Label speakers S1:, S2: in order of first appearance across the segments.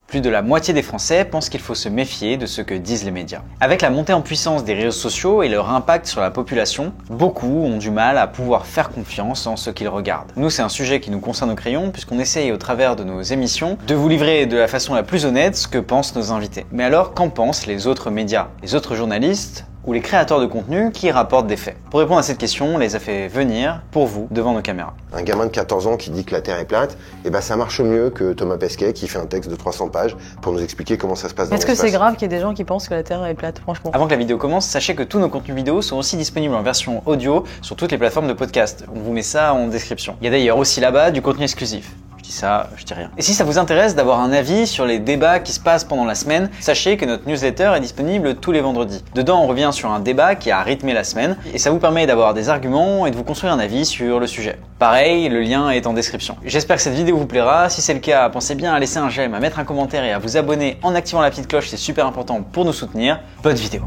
S1: Plus de la moitié des Français pensent qu'il faut se méfier de ce que disent les médias. Avec la montée en puissance des réseaux sociaux et leur impact sur la population, beaucoup ont du mal à pouvoir faire confiance en ce qu'ils regardent. Nous, c'est un sujet qui nous concerne au crayon, puisqu'on essaye au travers de nos émissions de vous livrer de la façon la plus honnête ce que pensent nos invités. Mais alors, qu'en pensent les autres médias, les autres journalistes ou les créateurs de contenu qui rapportent des faits? Pour répondre à cette question, on les a fait venir pour vous devant nos caméras.
S2: Un gamin de 14 ans qui dit que la Terre est plate, ça marche mieux que Thomas Pesquet qui fait un texte de 300 pages pour nous expliquer comment ça se passe dans l'espace.
S3: Est-ce que c'est grave qu'il y ait des gens qui pensent que la Terre est plate, franchement?
S1: Avant que la vidéo commence, sachez que tous nos contenus vidéo sont aussi disponibles en version audio sur toutes les plateformes de podcast. On vous met ça en description. Il y a d'ailleurs aussi là-bas du contenu exclusif. Je dis ça, je dis rien. Et si ça vous intéresse d'avoir un avis sur les débats qui se passent pendant la semaine, sachez que notre newsletter est disponible tous les vendredis. Dedans, on revient sur un débat qui a rythmé la semaine et ça vous permet d'avoir des arguments et de vous construire un avis sur le sujet. Pareil, le lien est en description. J'espère que cette vidéo vous plaira. Si c'est le cas, pensez bien à laisser un j'aime, à mettre un commentaire et à vous abonner en activant la petite cloche, c'est super important pour nous soutenir. Bonne vidéo.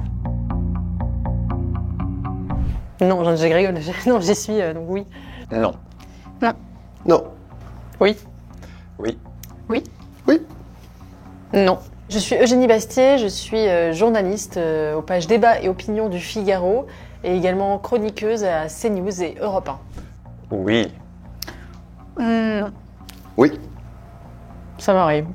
S3: Non, je rigole. Non, j'y suis, donc oui.
S1: Non.
S3: Non.
S2: Non.
S3: Oui.
S1: Oui.
S3: Oui.
S2: Oui.
S3: Non. Je suis Eugénie Bastier, je suis journaliste aux pages Débat et Opinion du Figaro et également chroniqueuse à CNews et Europe 1.
S1: Oui.
S3: Non.
S2: Oui.
S3: Ça m'arrive.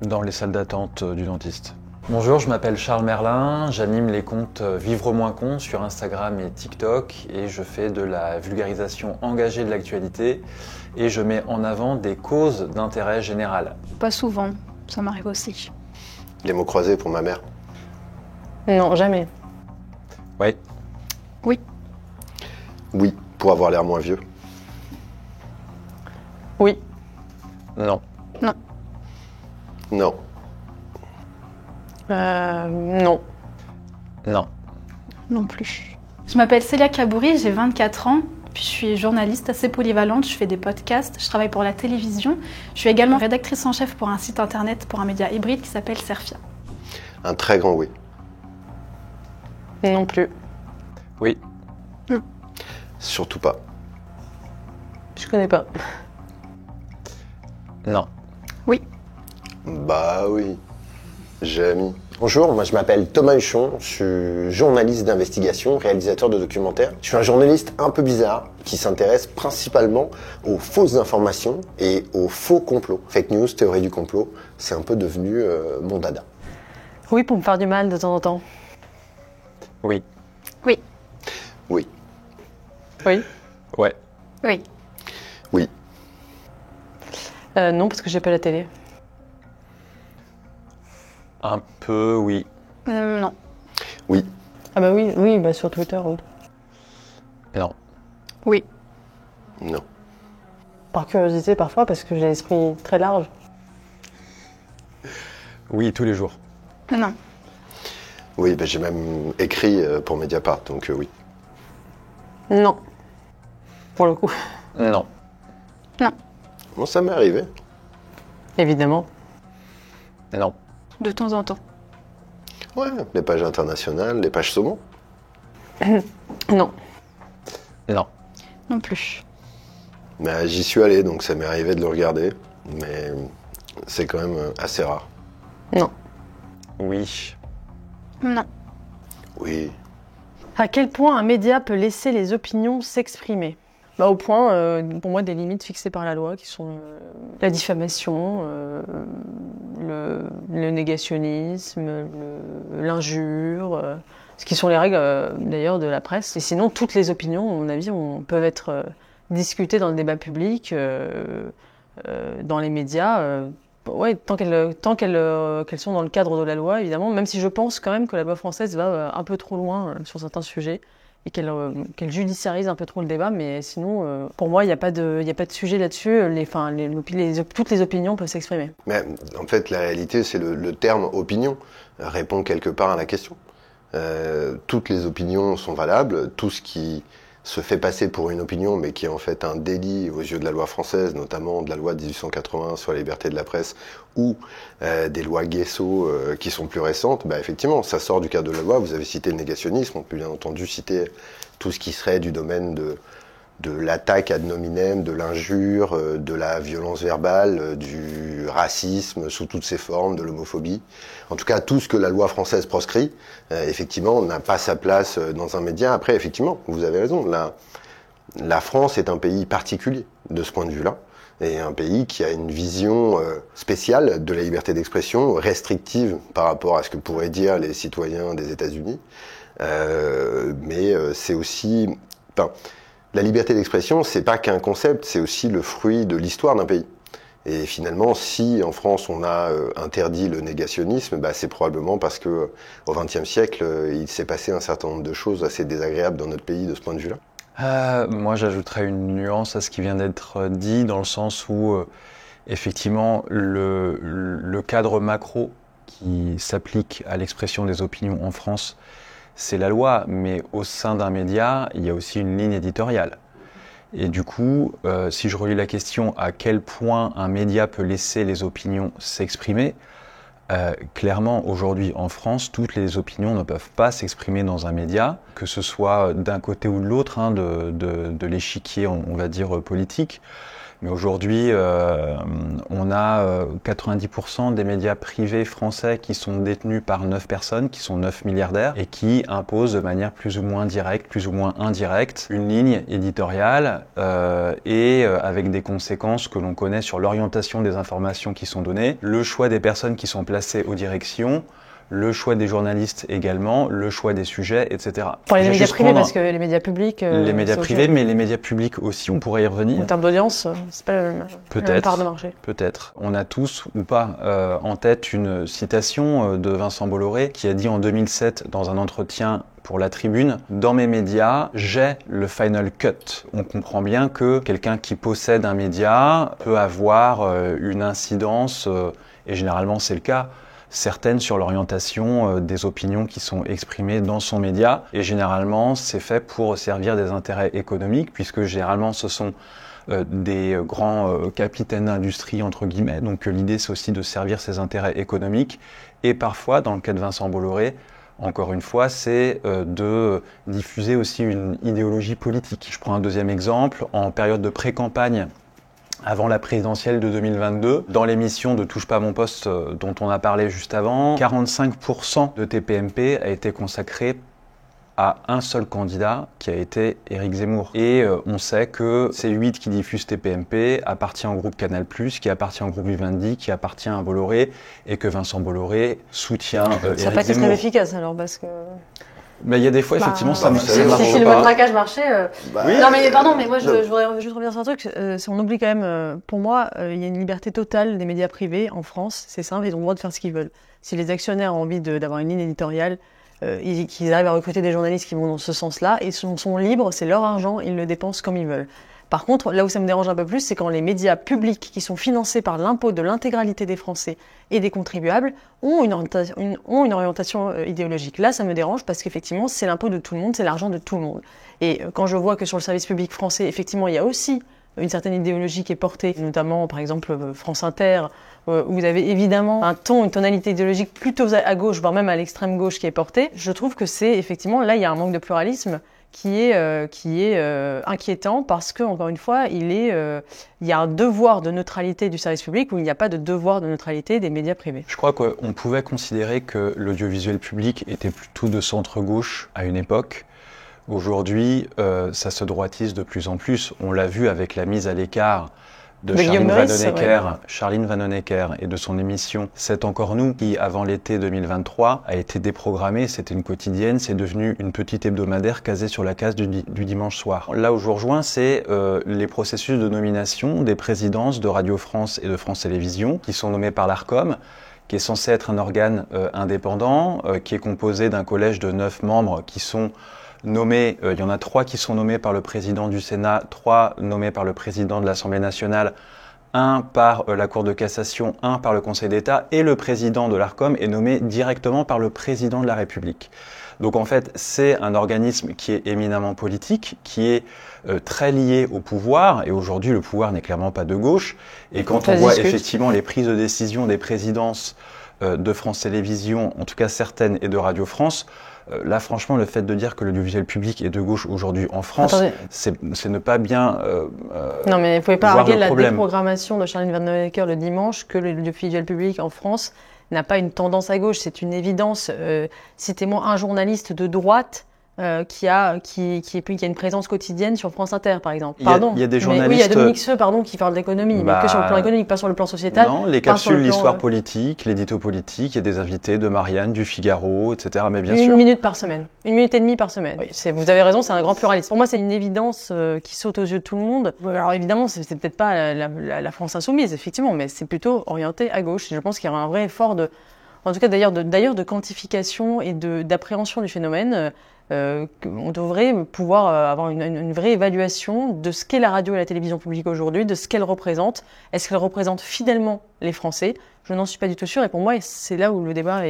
S4: Dans les salles d'attente du dentiste. Bonjour, je m'appelle Charles Merlin, j'anime les comptes Vivre moins con sur Instagram et TikTok et je fais de la vulgarisation engagée de l'actualité et je mets en avant des causes d'intérêt général.
S5: Pas souvent, ça m'arrive aussi.
S2: Les mots croisés pour ma mère.
S3: Non, jamais.
S4: Oui.
S5: Oui.
S2: Oui, pour avoir l'air moins vieux.
S3: Oui.
S4: Non.
S5: Non.
S2: Non.
S3: Non.
S4: Non.
S5: Non plus. Je m'appelle Célia Kabouri, j'ai 24 ans. Puis je suis journaliste assez polyvalente, je fais des podcasts, je travaille pour la télévision. Je suis également rédactrice en chef pour un site internet pour un média hybride qui s'appelle Serfia.
S2: Un très grand oui.
S3: Non plus.
S4: Oui.
S2: Surtout pas.
S3: Je connais pas.
S4: Non.
S5: Oui.
S2: Bah oui. J'ai mis. Bonjour, moi je m'appelle Thomas Huchon, je suis journaliste d'investigation, réalisateur de documentaires. Je suis un journaliste un peu bizarre qui s'intéresse principalement aux fausses informations et aux faux complots. Fake news, théorie du complot, c'est un peu devenu mon dada.
S3: Oui, pour me faire du mal de temps en temps.
S4: Oui.
S5: Oui.
S2: Oui.
S3: Oui.
S4: Ouais.
S5: Oui.
S2: Oui.
S3: Non, parce que j'ai pas la télé.
S4: Un peu oui.
S5: Non.
S2: Oui.
S3: Ah bah oui, oui, bah sur Twitter. Oui.
S4: Non.
S5: Oui.
S2: Non.
S3: Par curiosité parfois, parce que j'ai l'esprit très large.
S4: Oui, tous les jours.
S5: Non.
S2: Oui, j'ai même écrit pour Mediapart, donc oui.
S3: Non. Pour le coup.
S4: Non.
S5: Non.
S2: Bon, ça m'est arrivé.
S3: Évidemment.
S4: Non.
S5: De temps en temps.
S2: Ouais, les pages internationales, les pages saumon.
S3: Non.
S4: Non.
S5: Non plus.
S2: Mais j'y suis allé, donc ça m'est arrivé de le regarder. Mais c'est quand même assez rare.
S3: Non.
S4: Oui.
S5: Non.
S2: Oui.
S3: À quel point un média peut laisser les opinions s'exprimer? Bah, au point, pour moi, des limites fixées par la loi, qui sont la diffamation, le négationnisme, l'injure, ce qui sont les règles d'ailleurs de la presse. Et sinon, toutes les opinions, à mon avis, peuvent être discutées dans le débat public, dans les médias. Ouais, tant qu'elles sont dans le cadre de la loi, évidemment, même si je pense quand même que la loi française va un peu trop loin sur certains sujets et qu'elle judiciarise un peu trop le débat, mais sinon, pour moi, il n'y a pas de sujet là-dessus. Toutes les opinions peuvent s'exprimer.
S2: Mais en fait, la réalité, c'est le terme opinion répond quelque part à la question. Toutes les opinions sont valables, tout ce qui se fait passer pour une opinion, mais qui est en fait un délit aux yeux de la loi française, notamment de la loi de 1880 sur la liberté de la presse, ou des lois Guesso qui sont plus récentes, effectivement, ça sort du cadre de la loi. Vous avez cité le négationnisme, on peut bien entendu citer tout ce qui serait du domaine de l'attaque ad nominem, de l'injure, de la violence verbale, du racisme sous toutes ses formes, de l'homophobie. En tout cas, tout ce que la loi française proscrit, effectivement, n'a pas sa place dans un média. Après, effectivement, vous avez raison, la France est un pays particulier de ce point de vue-là, et un pays qui a une vision spéciale de la liberté d'expression, restrictive par rapport à ce que pourraient dire les citoyens des États-Unis. Mais c'est aussi... Enfin, la liberté d'expression, c'est pas qu'un concept, c'est aussi le fruit de l'histoire d'un pays. Et finalement, si en France on a interdit le négationnisme, bah, c'est probablement parce que au XXe siècle, il s'est passé un certain nombre de choses assez désagréables dans notre pays de ce point de vue-là.
S4: Moi, j'ajouterais une nuance à ce qui vient d'être dit, dans le sens où, effectivement, le cadre macro qui s'applique à l'expression des opinions en France, c'est la loi, mais au sein d'un média, il y a aussi une ligne éditoriale. Et du coup, si je relis la question à quel point un média peut laisser les opinions s'exprimer, clairement, aujourd'hui en France, toutes les opinions ne peuvent pas s'exprimer dans un média, que ce soit d'un côté ou de l'autre de l'échiquier, on va dire, politique. Mais aujourd'hui, on a 90% des médias privés français qui sont détenus par 9 personnes, qui sont 9 milliardaires, et qui imposent de manière plus ou moins directe, plus ou moins indirecte, une ligne éditoriale, et avec des conséquences que l'on connaît sur l'orientation des informations qui sont données, le choix des personnes qui sont placées aux directions, le choix des journalistes également, le choix des sujets, etc.
S3: Pour les médias privés, parce que les médias publics...
S4: les médias privés, mais les médias publics aussi, on pourrait y revenir.
S3: En termes d'audience, c'est pas la même part de marché.
S4: Peut-être. On a tous, ou pas, en tête une citation de Vincent Bolloré qui a dit en 2007 dans un entretien pour La Tribune, « Dans mes médias, j'ai le final cut ». On comprend bien que quelqu'un qui possède un média peut avoir une incidence, et généralement c'est le cas, certaines sur l'orientation des opinions qui sont exprimées dans son média. Et généralement, c'est fait pour servir des intérêts économiques, puisque généralement, ce sont des grands capitaines d'industrie, entre guillemets. Donc l'idée, c'est aussi de servir ces intérêts économiques. Et parfois, dans le cas de Vincent Bolloré, encore une fois, c'est de diffuser aussi une idéologie politique. Je prends un deuxième exemple. En période de pré-campagne, avant la présidentielle de 2022, dans l'émission de Touche pas à mon poste dont on a parlé juste avant, 45% de TPMP a été consacré à un seul candidat qui a été Éric Zemmour. Et on sait que C8 qui diffuse TPMP appartient au groupe Canal+, qui appartient au groupe Vivendi, qui appartient à Bolloré, et que Vincent Bolloré soutient Éric Zemmour.
S3: Ça n'a pas été très efficace alors, parce que...
S4: Mais il y a des fois, effectivement, ça marche
S3: si le
S4: pas.
S3: mode traquage marchait...
S2: Oui.
S3: Non mais pardon, mais moi je voudrais juste revenir sur un truc. On oublie quand même, pour moi, il y a une liberté totale des médias privés en France. C'est simple, ils ont le droit de faire ce qu'ils veulent. Si les actionnaires ont envie d'avoir une ligne éditoriale, qu'ils arrivent à recruter des journalistes qui vont dans ce sens-là, ils sont libres, c'est leur argent, ils le dépensent comme ils veulent. Par contre, là où ça me dérange un peu plus, c'est quand les médias publics qui sont financés par l'impôt de l'intégralité des Français et des contribuables ont une orientation idéologique. Là, ça me dérange parce qu'effectivement, c'est l'impôt de tout le monde, c'est l'argent de tout le monde. Et quand je vois que sur le service public français, effectivement, il y a aussi une certaine idéologie qui est portée, notamment, par exemple, France Inter, où vous avez évidemment un ton, une tonalité idéologique plutôt à gauche, voire même à l'extrême gauche qui est portée. Je trouve que c'est, effectivement, là, il y a un manque de pluralisme qui est inquiétant parce que, encore une fois, il y a un devoir de neutralité du service public où il n'y a pas de devoir de neutralité des médias privés.
S4: Je crois qu'on pouvait considérer que l'audiovisuel public était plutôt de centre-gauche à une époque. Aujourd'hui, ça se droitise de plus en plus. On l'a vu avec la mise à l'écart de Charline Vanhoenacker et de son émission C'est encore nous, qui avant l'été 2023 a été déprogrammée. C'était une quotidienne, c'est devenu une petite hebdomadaire casée sur la case du dimanche soir. Là où je vous rejoins, c'est les processus de nomination des présidences de Radio France et de France Télévisions qui sont nommés par l'Arcom, qui est censé être un organe indépendant, qui est composé d'un collège de 9 membres qui sont nommés, il y en a 3 qui sont nommés par le président du Sénat, 3 nommés par le président de l'Assemblée nationale, 1 par la Cour de cassation, 1 par le Conseil d'État, et le président de l'Arcom est nommé directement par le président de la République. Donc en fait, c'est un organisme qui est éminemment politique, qui est très lié au pouvoir, et aujourd'hui le pouvoir n'est clairement pas de gauche, et quand on voit effectivement les prises de décision des présidences de France Télévisions, en tout cas certaines, et de Radio France, Là, franchement, le fait de dire que l'audiovisuel public est de gauche aujourd'hui en France, c'est ne pas bien
S3: non, mais vous pouvez pas
S4: voir
S3: arguer
S4: le
S3: la
S4: problème.
S3: déprogrammation de Charline Vanhoenacker le dimanche que l'audiovisuel public en France n'a pas une tendance à gauche. C'est une évidence. Citez-moi un journaliste de droite qui a une présence quotidienne sur France Inter, par exemple. Pardon.
S4: Il y a des
S3: Mais
S4: journalistes.
S3: oui, il y a Dominique Seux, pardon, qui parle d'économie, mais que sur le plan économique, pas sur le plan sociétal.
S4: Non, les
S3: pas sur
S4: capsules,
S3: le plan,
S4: l'histoire politique, l'édito politique, il y a des invités de Marianne, du Figaro, etc. Mais bien sûr.
S3: Une minute par semaine. 1 minute et demie par semaine. Oui, vous avez raison, c'est un grand pluralisme. Pour moi, c'est une évidence qui saute aux yeux de tout le monde. Alors évidemment, c'est peut-être pas la France insoumise, effectivement, mais c'est plutôt orienté à gauche. Et je pense qu'il y aura un vrai effort en tout cas d'ailleurs de quantification et d'appréhension du phénomène. On devrait pouvoir avoir une vraie évaluation de ce qu'est la radio et la télévision publique aujourd'hui, de ce qu'elle représente. Est-ce qu'elle représente fidèlement les Français? Je n'en suis pas du tout sûre et pour moi, c'est là où le débat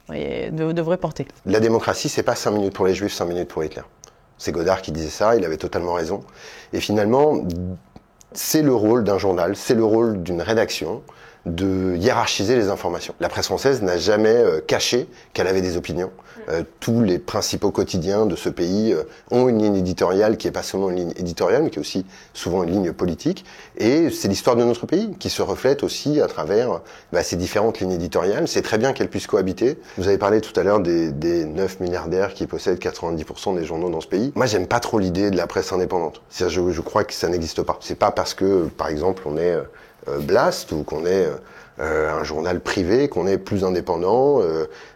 S3: devrait porter.
S2: La démocratie, c'est pas 5 minutes pour les Juifs, 5 minutes pour Hitler. C'est Godard qui disait ça, il avait totalement raison. Et finalement, c'est le rôle d'un journal, c'est le rôle d'une rédaction de hiérarchiser les informations. La presse française n'a jamais caché qu'elle avait des opinions. Tous les principaux quotidiens de ce pays ont une ligne éditoriale qui est pas seulement une ligne éditoriale, mais qui est aussi souvent une ligne politique. Et c'est l'histoire de notre pays qui se reflète aussi à travers ces différentes lignes éditoriales. C'est très bien qu'elles puissent cohabiter. Vous avez parlé tout à l'heure des 9 milliardaires qui possèdent 90% des journaux dans ce pays. Moi, j'aime pas trop l'idée de la presse indépendante. Je crois que ça n'existe pas. C'est pas parce que, par exemple, on est Blast ou qu'on est un journal privé, qu'on est plus indépendant,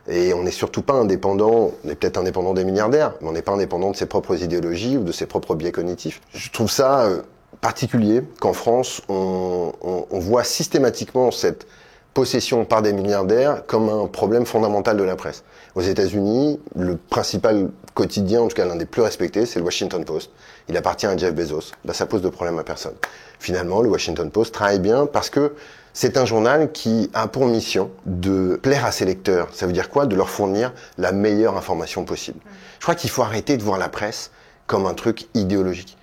S2: et on n'est surtout pas indépendant, on est peut-être indépendant des milliardaires, mais on n'est pas indépendant de ses propres idéologies ou de ses propres biais cognitifs. Je trouve ça particulier qu'en France, on voit systématiquement cette possession par des milliardaires comme un problème fondamental de la presse. Aux États-Unis, le principal quotidien, en tout cas l'un des plus respectés, c'est le Washington Post. Il appartient à Jeff Bezos. Ça pose de problème à personne. Finalement, le Washington Post travaille bien parce que c'est un journal qui a pour mission de plaire à ses lecteurs. Ça veut dire quoi? De leur fournir la meilleure information possible. Je crois qu'il faut arrêter de voir la presse comme un truc idéologique.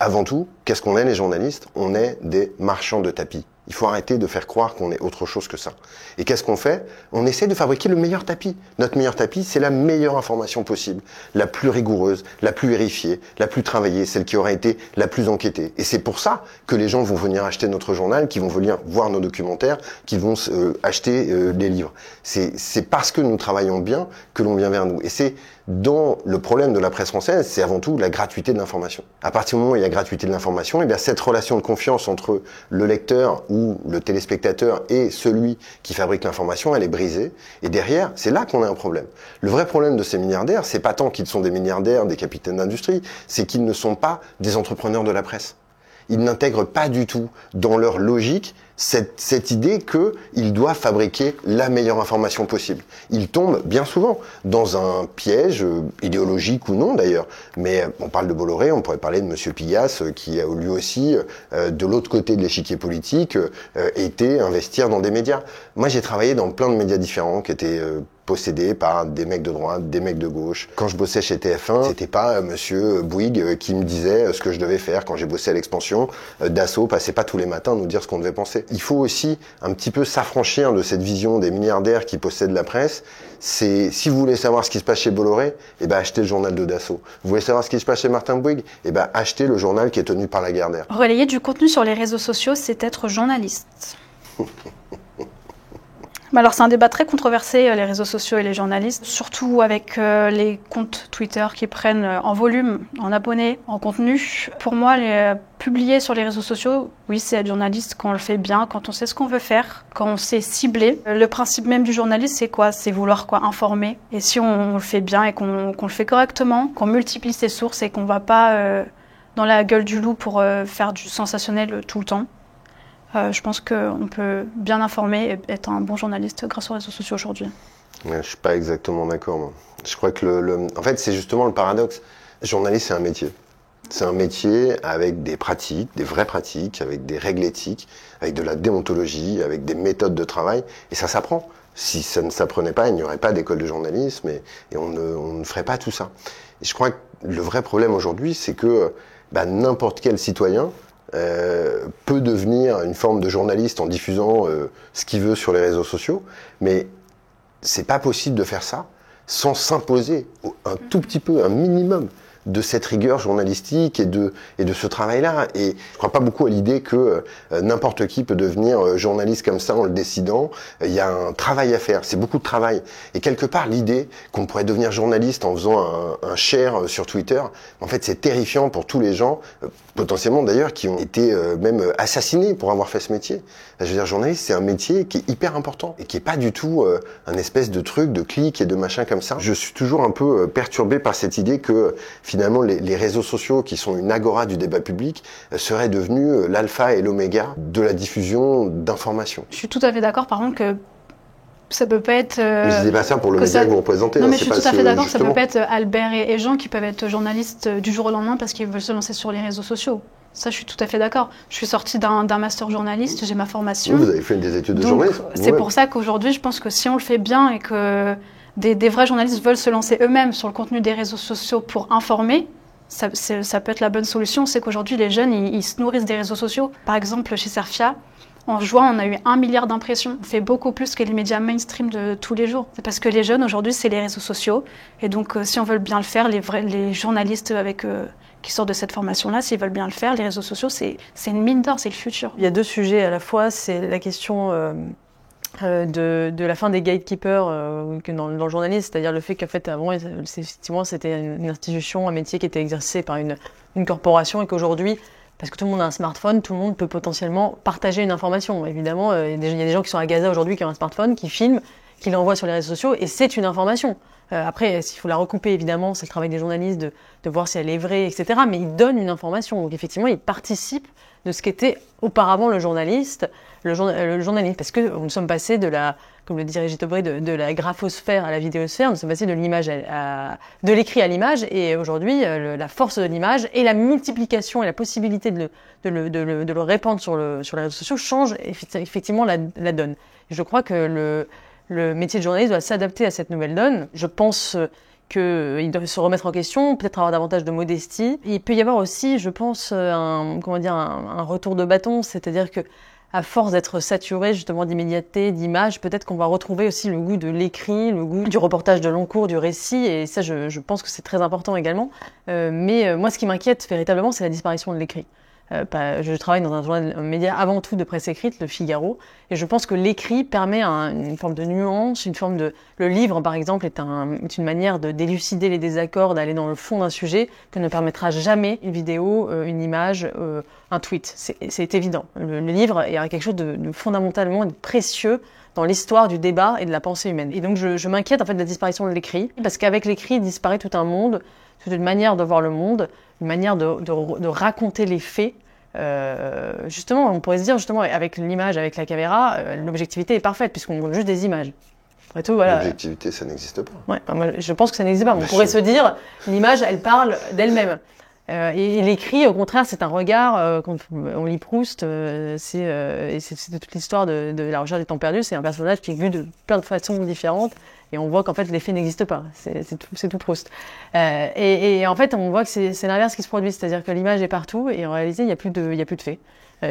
S2: Avant tout, qu'est-ce qu'on est les journalistes? On est des marchands de tapis. Il faut arrêter de faire croire qu'on est autre chose que ça. Et qu'est-ce qu'on fait? On essaie de fabriquer le meilleur tapis. Notre meilleur tapis, c'est la meilleure information possible, la plus rigoureuse, la plus vérifiée, la plus travaillée, celle qui aura été la plus enquêtée. Et c'est pour ça que les gens vont venir acheter notre journal, qui vont venir voir nos documentaires, qui vont acheter les livres. C'est parce que nous travaillons bien que l'on vient vers nous. Et c'est dans le problème de la presse française, c'est avant tout la gratuité de l'information. À partir du moment où il y a gratuité de l'information, et bien cette relation de confiance entre le lecteur ou le téléspectateur et celui qui fabrique l'information, elle est brisée. Et derrière, c'est là qu'on a un problème. Le vrai problème de ces milliardaires, c'est pas tant qu'ils sont des milliardaires, des capitaines d'industrie, c'est qu'ils ne sont pas des entrepreneurs de la presse. Ils n'intègrent pas du tout dans leur logique cette idée qu'ils doivent fabriquer la meilleure information possible. Ils tombent bien souvent dans un piège, idéologique ou non d'ailleurs, mais on parle de Bolloré, on pourrait parler de Monsieur Pigasse, qui a lui aussi, de l'autre côté de l'échiquier politique, été investir dans des médias. Moi j'ai travaillé dans plein de médias différents qui étaient possédés par des mecs de droite, des mecs de gauche. Quand je bossais chez TF1, c'était pas Monsieur Bouygues qui me disait ce que je devais faire. Quand j'ai bossé à l'Expansion, Dassault passait pas tous les matins nous dire ce qu'on devait penser. Il faut aussi un petit peu s'affranchir de cette vision des milliardaires qui possèdent la presse. Si vous voulez savoir ce qui se passe chez Bolloré, achetez le journal de Dassault. Vous voulez savoir ce qui se passe chez Martin Bouygues, achetez le journal qui est tenu par Lagardère.
S5: Relayer du contenu sur les réseaux sociaux, c'est être journaliste. Alors c'est un débat très controversé, les réseaux sociaux et les journalistes, surtout avec les comptes Twitter qui prennent en volume, en abonnés, en contenu. Pour moi, publier sur les réseaux sociaux, oui, c'est être journaliste quand on le fait bien, quand on sait ce qu'on veut faire, quand on sait cibler. Le principe même du journaliste, c'est quoi? C'est vouloir informer. Et si on le fait bien et qu'on le fait correctement, qu'on multiplie ses sources et qu'on va pas dans la gueule du loup pour faire du sensationnel tout le temps, je pense qu'on peut bien informer et être un bon journaliste grâce aux réseaux sociaux aujourd'hui.
S2: Je suis pas exactement d'accord, moi. Je crois que en fait, c'est justement le paradoxe. Journaliste, c'est un métier. C'est un métier avec des pratiques, des vraies pratiques, avec des règles éthiques, avec de la déontologie, avec des méthodes de travail. Et ça s'apprend. Si ça ne s'apprenait pas, il n'y aurait pas d'école de journalisme et on ne ferait pas tout ça. Et je crois que le vrai problème aujourd'hui, c'est que n'importe quel citoyen peut devenir une forme de journaliste en diffusant ce qu'il veut sur les réseaux sociaux, mais c'est pas possible de faire ça sans s'imposer un tout petit peu, un minimum de cette rigueur journalistique et de ce travail-là. Et je crois pas beaucoup à l'idée que n'importe qui peut devenir journaliste comme ça en le décidant. Il y a un travail à faire, c'est beaucoup de travail. Et quelque part, l'idée qu'on pourrait devenir journaliste en faisant un share sur Twitter, en fait, c'est terrifiant pour tous les gens, potentiellement d'ailleurs, qui ont été même assassinés pour avoir fait ce métier. Je veux dire, journaliste, c'est un métier qui est hyper important et qui est pas du tout un espèce de truc, de clic et de machin comme ça. Je suis toujours un peu perturbé par cette idée que finalement les réseaux sociaux, qui sont une agora du débat public, seraient devenus l'alpha et l'oméga de la diffusion d'informations.
S5: Je suis tout à fait d'accord, par contre, que ça peut pas être...
S2: Mais je dis pas ça pour le média que vous représentez.
S5: Non,
S2: hein,
S5: mais je suis tout à fait d'accord, ça peut pas être Albert et Jean qui peuvent être journalistes du jour au lendemain parce qu'ils veulent se lancer sur les réseaux sociaux. Ça, je suis tout à fait d'accord. Je suis sortie d'un master journaliste, j'ai ma formation.
S2: Vous avez fait des études de
S5: Donc,
S2: journalisme.
S5: c'est pour ça qu'aujourd'hui, je pense que si on le fait bien et que des vrais journalistes veulent se lancer eux-mêmes sur le contenu des réseaux sociaux pour informer, ça peut être la bonne solution. C'est qu'aujourd'hui, les jeunes, ils se nourrissent des réseaux sociaux. Par exemple, chez Cerfia, en juin, on a eu 1 milliard d'impressions. On fait beaucoup plus que les médias mainstream de tous les jours. C'est parce que les jeunes, aujourd'hui, c'est les réseaux sociaux. Et donc, si on veut bien le faire, les journalistes qui sortent de cette formation-là, s'ils veulent bien le faire, les réseaux sociaux, c'est une mine d'or, c'est le futur.
S3: Il y a deux sujets à la fois, c'est la question de la fin des gatekeepers dans le journalisme, c'est-à-dire le fait qu'en fait, avant, effectivement, c'était une institution, un métier qui était exercé par une corporation et qu'aujourd'hui, parce que tout le monde a un smartphone, tout le monde peut potentiellement partager une information. Évidemment, il y a des gens qui sont à Gaza aujourd'hui qui ont un smartphone, qui filment, qui l'envoient sur les réseaux sociaux, et c'est une information. Après, s'il faut la recouper, évidemment, c'est le travail des journalistes de voir si elle est vraie, etc. Mais ils donnent une information. Donc effectivement, ils participent de ce qu'était auparavant le journaliste. Parce que nous sommes passés comme le dit Régis Debray, de la graphosphère à la vidéosphère. Nous sommes passés de l'image de l'écrit à l'image. Et aujourd'hui, la force de l'image et la multiplication et la possibilité de le répandre sur les réseaux sociaux change effectivement la donne. Et je crois que le métier de journaliste doit s'adapter à cette nouvelle donne. Je pense qu'il doit se remettre en question, peut-être avoir davantage de modestie. Il peut y avoir aussi, je pense, un retour de bâton, c'est-à-dire que à force d'être saturé justement d'immédiateté, d'images, peut-être qu'on va retrouver aussi le goût de l'écrit, le goût du reportage de long cours, du récit, et ça, je pense que c'est très important également. Mais moi, ce qui m'inquiète véritablement, c'est la disparition de l'écrit. Je travaille dans un média avant tout de presse écrite, Le Figaro, et je pense que l'écrit permet une forme de nuance, le livre par exemple est une manière d'élucider les désaccords, d'aller dans le fond d'un sujet que ne permettra jamais une vidéo, une image, un tweet. C'est évident. Le livre est quelque chose de fondamentalement précieux dans l'histoire du débat et de la pensée humaine. Et donc je m'inquiète en fait de la disparition de l'écrit, parce qu'avec l'écrit disparaît tout un monde, toute une manière de voir le monde, une manière de raconter les faits. Justement, on pourrait se dire justement avec l'image, avec la caméra, l'objectivité est parfaite puisqu'on montre juste des images. Après tout, voilà.
S2: L'objectivité, ça n'existe pas.
S3: Ouais, moi, je pense que ça n'existe pas. On pourrait se dire l'image, elle parle d'elle-même. Et l'écrit, au contraire, c'est un regard. Quand on lit Proust, c'est toute l'histoire de La Recherche du temps perdu. C'est un personnage qui est vu de plein de façons différentes. Et on voit qu'en fait, les faits n'existent pas. C'est tout Proust. Et en fait, on voit que c'est l'inverse qui se produit. C'est-à-dire que l'image est partout et en réalité, il n'y a plus de faits.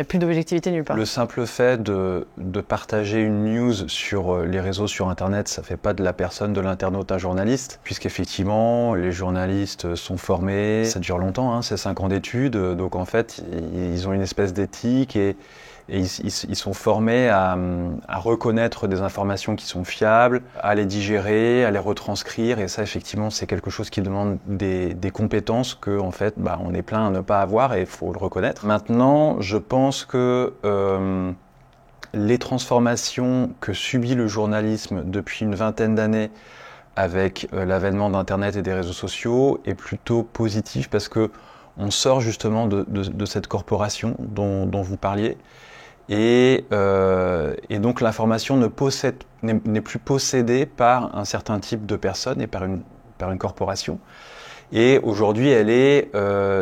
S3: Plus d'objectivité nulle part.
S4: Le simple fait de partager une news sur les réseaux, sur Internet, ça fait pas de la personne, de l'internaute, un journaliste, puisqu'effectivement, les journalistes sont formés, ça dure longtemps, hein, c'est 5 ans d'études, donc en fait, ils ont une espèce d'éthique et ils sont formés à reconnaître des informations qui sont fiables, à les digérer, à les retranscrire, et ça, effectivement, c'est quelque chose qui demande des compétences que, en fait, on est plein à ne pas avoir, et il faut le reconnaître. Maintenant, je pense que les transformations que subit le journalisme depuis une vingtaine d'années avec l'avènement d'Internet et des réseaux sociaux est plutôt positif, parce que on sort justement de cette corporation dont vous parliez. Et donc l'information n'est plus possédée par un certain type de personnes et par une corporation. Et aujourd'hui, elle est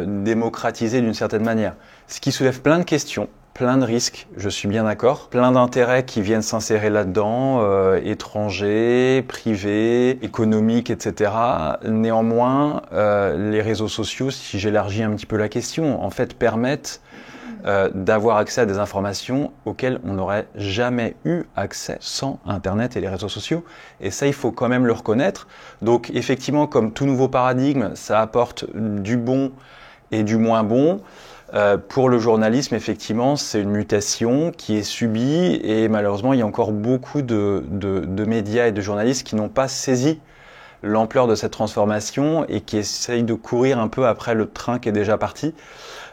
S4: démocratisée d'une certaine manière. Ce qui soulève plein de questions, plein de risques, je suis bien d'accord, plein d'intérêts qui viennent s'insérer là-dedans, étrangers, privés, économiques, etc. Néanmoins, les réseaux sociaux, si j'élargis un petit peu la question, en fait permettent d'avoir accès à des informations auxquelles on n'aurait jamais eu accès sans Internet et les réseaux sociaux. Et ça, il faut quand même le reconnaître. Donc effectivement, comme tout nouveau paradigme, ça apporte du bon et du moins bon. Pour le journalisme, effectivement, c'est une mutation qui est subie et malheureusement, il y a encore beaucoup de médias et de journalistes qui n'ont pas saisi l'ampleur de cette transformation et qui essayent de courir un peu après le train qui est déjà parti,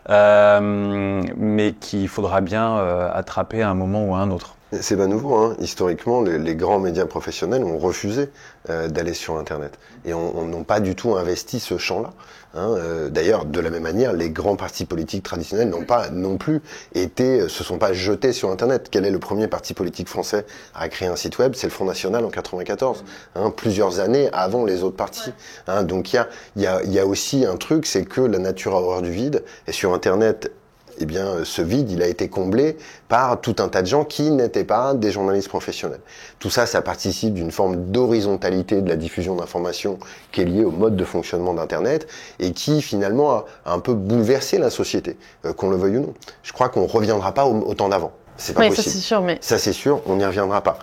S4: mais qu'il faudra bien attraper à un moment ou à un autre.
S2: C'est pas nouveau, hein. Historiquement, les grands médias professionnels ont refusé d'aller sur Internet et n'ont pas du tout investi ce champ-là. Hein. D'ailleurs, de la même manière, les grands partis politiques traditionnels n'ont pas non plus se sont pas jetés sur Internet. Quel est le premier parti politique français à créer un site web? C'est le Front National en 94, hein, plusieurs années avant les autres partis. Hein. Donc il y a aussi un truc, c'est que la nature a horreur du vide et sur Internet. Eh bien, ce vide, il a été comblé par tout un tas de gens qui n'étaient pas des journalistes professionnels. Tout ça, ça participe d'une forme d'horizontalité de la diffusion d'informations qui est liée au mode de fonctionnement d'Internet et qui, finalement, a un peu bouleversé la société, qu'on le veuille ou non. Je crois qu'on reviendra pas au temps d'avant. C'est pas possible.
S3: Ça, c'est sûr, mais...
S2: Ça, c'est sûr, on n'y reviendra pas.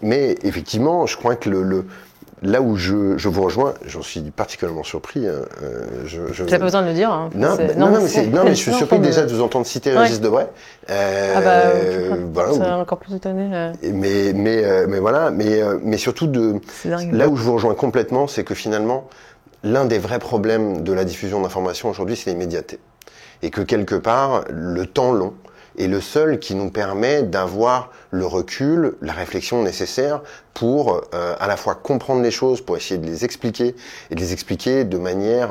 S2: Mais effectivement, je crois que là où je vous rejoins, j'en suis particulièrement surpris.
S3: Tu n'as pas besoin de le dire. Hein.
S2: Non, mais je suis surpris déjà de vous entendre citer Régis Debray.
S3: Voilà, c'est encore plus étonné.
S2: Mais voilà, mais surtout là où je vous rejoins complètement, c'est que finalement, l'un des vrais problèmes de la diffusion d'informations aujourd'hui, c'est l'immédiateté. Et que quelque part, le temps long est le seul qui nous permet d'avoir le recul, la réflexion nécessaire pour à la fois comprendre les choses, pour essayer de les expliquer, et de les expliquer de manière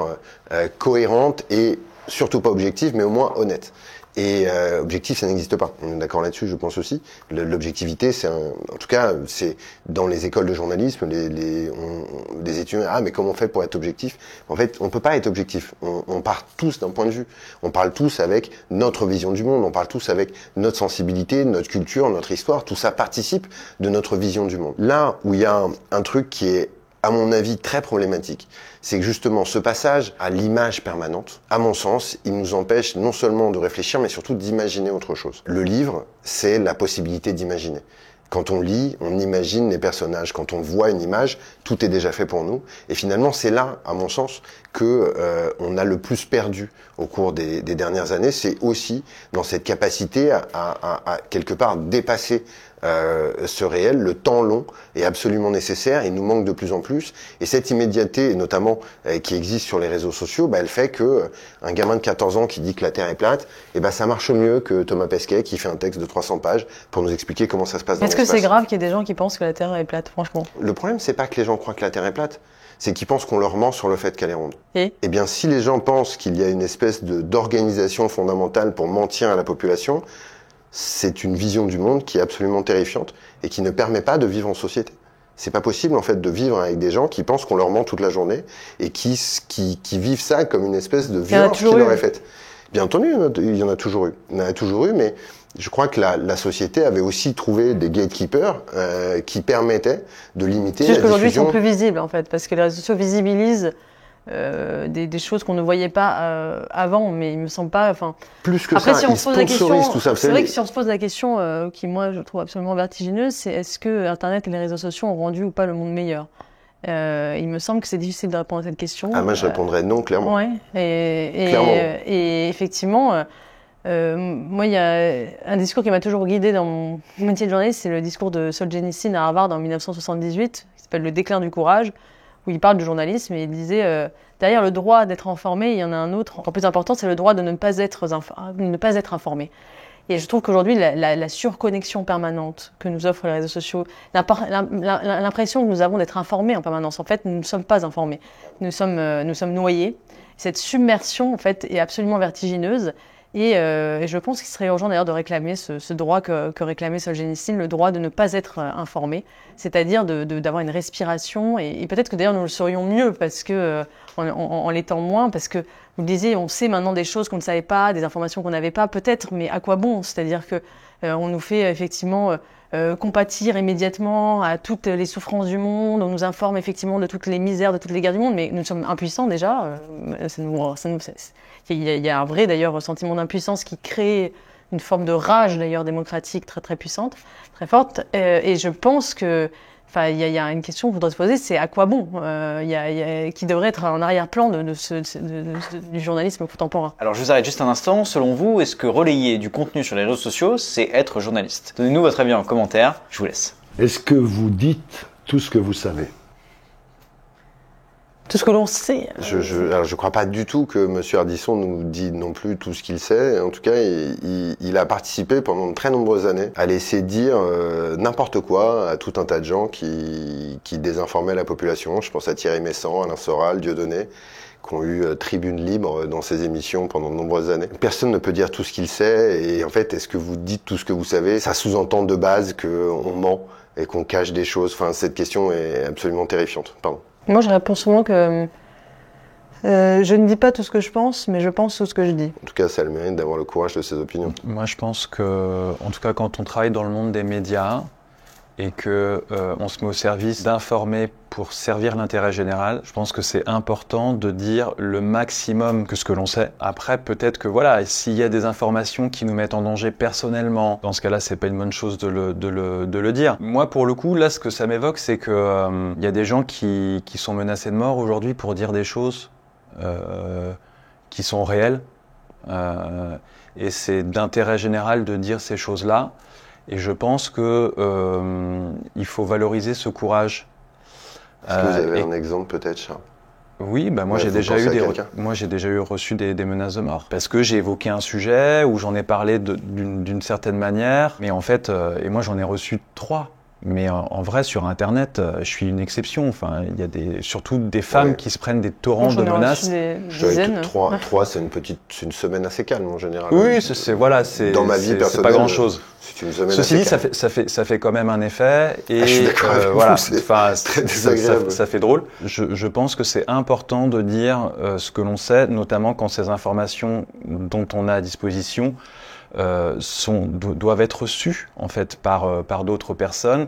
S2: cohérente et surtout pas objective, mais au moins honnête. Et objectif, ça n'existe pas. On est d'accord là-dessus, je pense aussi. L'objectivité, en tout cas, c'est dans les écoles de journalisme, des étudiants. Ah, mais comment on fait pour être objectif? En fait, on peut pas être objectif. On part tous d'un point de vue. On parle tous avec notre vision du monde. On parle tous avec notre sensibilité, notre culture, notre histoire. Tout ça participe de notre vision du monde. Là où il y a un truc qui est, à mon avis, très problématique, c'est que justement ce passage à l'image permanente, à mon sens, il nous empêche non seulement de réfléchir, mais surtout d'imaginer autre chose. Le livre, c'est la possibilité d'imaginer. Quand on lit, on imagine les personnages. Quand on voit une image, tout est déjà fait pour nous. Et finalement, c'est là, à mon sens, que on a le plus perdu au cours des dernières années. C'est aussi dans cette capacité à quelque part dépasser ce réel. Le temps long est absolument nécessaire. Il nous manque de plus en plus. Et cette immédiateté, et notamment qui existe sur les réseaux sociaux, elle fait que un gamin de 14 ans qui dit que la Terre est plate, ça marche mieux que Thomas Pesquet qui fait un texte de 300 pages pour nous expliquer comment ça se passe dans l'espace.
S3: Est-ce que c'est grave qu'il y ait des gens qui pensent que la Terre est plate, franchement?
S2: Le problème, c'est pas que les gens croient que la Terre est plate, c'est qu'ils pensent qu'on leur ment sur le fait qu'elle est ronde.
S3: Eh
S2: bien, si les gens pensent qu'il y a une espèce d'organisation fondamentale pour mentir à la population, c'est une vision du monde qui est absolument terrifiante et qui ne permet pas de vivre en société. C'est pas possible, en fait, de vivre avec des gens qui pensent qu'on leur ment toute la journée et qui vivent ça comme une espèce de violence qui leur est faite. Bien entendu, il y en a toujours eu. Il y en a toujours eu, mais je crois que la société avait aussi trouvé des gatekeepers qui permettaient de limiter la diffusion.
S3: Juste qu'aujourd'hui, ils sont plus visibles, en fait, parce que les réseaux sociaux visibilisent des choses qu'on ne voyait pas avant, mais il me semble pas. Enfin,
S2: plus que
S3: après,
S2: ça,
S3: si on
S2: ils
S3: se pose la question,
S2: sponsorisent tout ça.
S3: c'est vrai que si on se pose la question qui moi je trouve absolument vertigineuse, c'est est-ce que Internet et les réseaux sociaux ont rendu ou pas le monde meilleur? Il me semble que c'est difficile de répondre à cette question.
S2: Ah, moi je répondrais non, clairement.
S3: Ouais, et effectivement. Moi, il y a un discours qui m'a toujours guidée dans mon métier de journaliste, c'est le discours de Solzhenitsyn à Harvard en 1978, qui s'appelle Le déclin du courage, où il parle du journalisme et il disait derrière le droit d'être informé, il y en a un autre encore plus important, c'est le droit de ne pas être informé. Et je trouve qu'aujourd'hui, la surconnexion permanente que nous offrent les réseaux sociaux, l'impression que nous avons d'être informés en permanence, en fait, nous ne sommes pas informés. Nous sommes noyés. Cette submersion, en fait, est absolument vertigineuse. Et je pense qu'il serait urgent d'ailleurs de réclamer ce droit que réclamait Solzhenitsyn, le droit de ne pas être informé, c'est-à-dire d'avoir une respiration. Et peut-être que d'ailleurs nous le saurions mieux parce que en l'étant moins, parce que vous le disiez, on sait maintenant des choses qu'on ne savait pas, des informations qu'on n'avait pas, peut-être, mais à quoi bon? C'est-à-dire que on nous fait effectivement compatir immédiatement à toutes les souffrances du monde, on nous informe effectivement de toutes les misères, de toutes les guerres du monde, mais nous sommes impuissants déjà. Il y a un vrai d'ailleurs sentiment d'impuissance qui crée une forme de rage d'ailleurs démocratique très très puissante, très forte. Et je pense que enfin, il y a une question qu'on doit se poser, c'est à quoi bon qui devrait être en arrière-plan du journalisme contemporain.
S1: Alors je vous arrête juste un instant. Selon vous, est-ce que relayer du contenu sur les réseaux sociaux, c'est être journaliste? Donnez-nous votre avis en commentaire. Je vous laisse.
S6: Est-ce que vous dites tout ce que vous savez?
S3: Tout ce que l'on sait.
S2: Alors, je crois pas du tout que M. Ardisson nous dit non plus tout ce qu'il sait. En tout cas, il a participé pendant de très nombreuses années à laisser dire n'importe quoi à tout un tas de gens qui désinformaient la population. Je pense à Thierry Messant, Alain Soral, Dieudonné, qui ont eu tribune libre dans ces émissions pendant de nombreuses années. Personne ne peut dire tout ce qu'il sait. Et en fait, est-ce que vous dites tout ce que vous savez? Ça sous-entend de base qu'on ment et qu'on cache des choses. Enfin, cette question est absolument terrifiante. Pardon.
S3: Moi, je réponds souvent que je ne dis pas tout ce que je pense, mais je pense tout ce que je dis.
S2: En tout cas, ça a le mérite d'avoir le courage de ses opinions.
S4: Moi, je pense que, en tout cas, quand on travaille dans le monde des médias et que on se met au service d'informer pour servir l'intérêt général, je pense que c'est important de dire le maximum que ce que l'on sait. Après, peut-être que voilà, s'il y a des informations qui nous mettent en danger personnellement, dans ce cas-là, c'est pas une bonne chose de le dire. Moi, pour le coup, là, ce que ça m'évoque, c'est que y a des gens qui sont menacés de mort aujourd'hui pour dire des choses qui sont réelles. Et c'est d'intérêt général de dire ces choses-là. Et je pense que il faut valoriser ce courage.
S2: Est-ce que vous avez un exemple peut-être, Charles?
S4: Oui, bah moi j'ai déjà eu reçu des menaces de mort parce que j'ai évoqué un sujet où j'en ai parlé d'une certaine manière, mais en fait, et moi j'en ai reçu 3. Mais en vrai, sur Internet, je suis une exception. Enfin, il y a surtout des femmes qui se prennent des torrents de menaces.
S2: Trois, c'est une semaine assez calme en général.
S4: Oui,
S2: dans ma vie personnelle,
S4: c'est pas grand-chose.
S2: C'est une semaine
S4: Ceci
S2: assez
S4: dit,
S2: calme.
S4: ça fait quand même un effet. Et
S2: je suis d'accord avec
S4: voilà,
S2: vous, c'est très désagréable.
S4: Ça fait drôle. Je pense que c'est important de dire ce que l'on sait, notamment quand ces informations dont on a à disposition doivent être reçues en fait par d'autres personnes